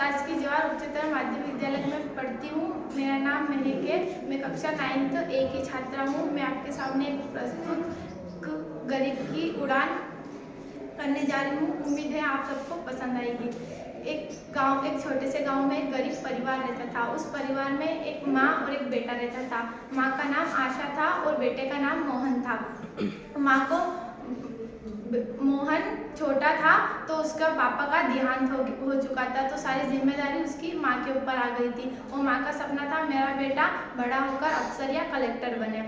शासकीय जवाहर उच्चतर माध्यमिक विद्यालय में पढ़ती हूँ। मेरा नाम महक है। मैं कक्षा 9th A की छात्रा हूँ। मैं आपके सामने प्रस्तुत गरीब की उड़ान करने जा रही हूँ। उम्मीद है आप सबको पसंद आएगी। एक छोटे से गांव में एक गरीब परिवार रहता था। उस परिवार में एक माँ और एक बेटा रहता था। माँ का नाम आशा था और बेटे का नाम मोहन था। माँ को मोहन छोटा था तो उसका पापा का देहांत हो चुका था, तो सारी जिम्मेदारी उसकी माँ के ऊपर आ गई थी। और माँ का सपना था मेरा बेटा बड़ा होकर अफसर या कलेक्टर बने।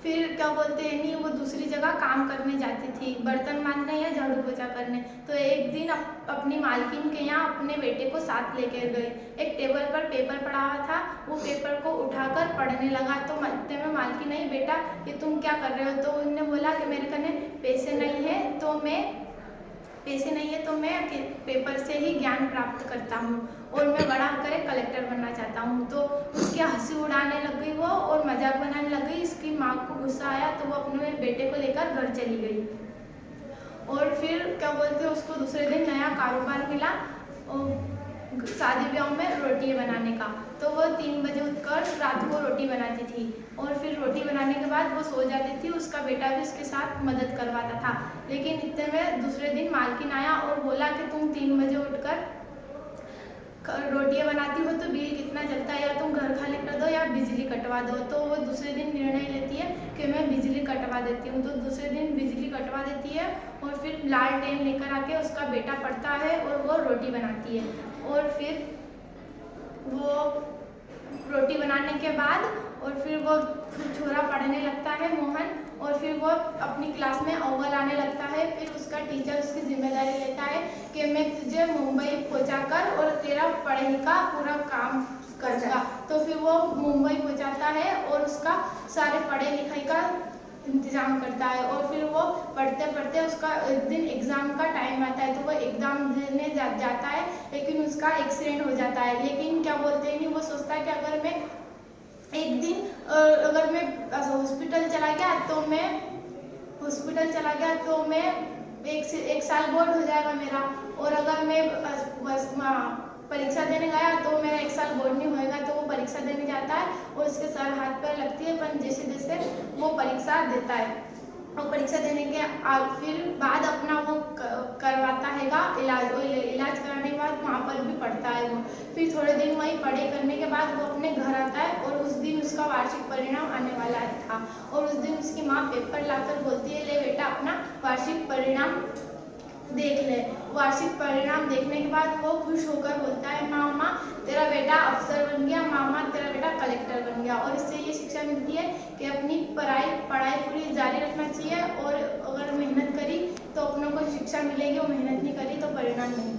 फिर क्या बोलते हैं नहीं, वो दूसरी जगह काम करने जाती थी, बर्तन मांजने या झाड़ू पोछा करने। तो एक दिन अपनी मालकिन के यहाँ अपने बेटे को साथ लेकर गए। एक टेबल पर पेपर पड़ा हुआ था, वो पेपर को उठाकर पढ़ने लगा। तो मध्य में मालकिन नहीं, बेटा ये तुम क्या कर रहे हो? तो उन्होंने बोला कि मेरे कने पैसे नहीं है तो मैं पेपर से ही ज्ञान प्राप्त करता हूँ और मैं बड़ा होकर एक कलेक्टर बनना चाहता हूँ। तो उसकी हंसी उड़ाने लग गई वो और मजाक बनाने लग गई। इसकी माँ को गुस्सा आया तो वो अपने बेटे को लेकर घर चली गई। और फिर क्या बोलते हैं, उसको दूसरे दिन नया कारोबार मिला शादी ब्याह में रोटी बनाने का। तो वो 3 बजे उठकर रात को रोटी बनाती थी और फिर रोटी बनाने के बाद वो सो जाती थी। उसका बेटा भी उसके साथ मदद करवाता था। लेकिन इतने में दूसरे दिन मालकिन आया और बोला कि तुम 3 बजे उठकर रोटियां बनाती हो तो बिल कितना जलता है, या तुम घर खाली कर दो या बिजली कटवा दो। तो वो दूसरे दिन निर्णय लेती है कि मैं बिजली कटवा देती हूँ। तो दूसरे दिन बिजली कटवा देती है और फिर लालटेन लेकर आके उसका बेटा पढ़ता है और वो रोटी बनाती है। और फिर वो रोटी बनाने के बाद और फिर वो छोरा पढ़ने लगता है मोहन, और फिर वो अपनी क्लास में अव्वल आने लगता है। फिर उसका टीचर उसकी जिम्मेदारी लेता है कि मैं तुझे मुंबई पहुंचाकर और तेरा पढ़ाई का पूरा काम करूँगा। तो फिर वो मुंबई पहुंचाता है और उसका सारे पढ़ाई लिखाई का इंतजाम करता है। और फिर वो पढ़ते पढ़ते उसका एक दिन एग्ज़ाम का टाइम आता है तो वो एग्ज़ाम देने जाता है, लेकिन उसका एक्सीडेंट हो जाता है। लेकिन क्या बोलते हैं नहीं, वो सोचता है कि अगर मैं हॉस्पिटल चला गया तो मैं एक साल बोर्ड हो जाएगा मेरा। और अगर मैं परीक्षा देने गया तो मेरा 1 साल बोर्ड नहीं होएगा। तो वो परीक्षा देने जाता है और उसके सर हाथ पैर लगती है, पर जैसे जैसे वो परीक्षा देता है और परीक्षा देने के फिर बाद अपना वो करवाता हैगा इलाज कराने के बाद वहाँ पर भी पढ़ता है वो। फिर थोड़े दिन वहीं पढ़ाई करने के बाद वो अपने घर आता है और उस दिन उसका वार्षिक परिणाम आने वाला था। और उस दिन उसकी माँ पेपर लाकर बोलती है, ले बेटा अपना वार्षिक परिणाम देख ले। वार्षिक परिणाम देखने के बाद वो खुश होकर बोलता है, मामा तेरा बेटा अफसर बन गया, मामा तेरा बेटा कलेक्टर बन गया। और इससे ये शिक्षा मिलती है कि अपनी पढ़ाई पूरी जारी रखना चाहिए और अगर मेहनत करी तो अपनों को शिक्षा मिलेगी, और मेहनत नहीं करी तो परिणाम नहीं।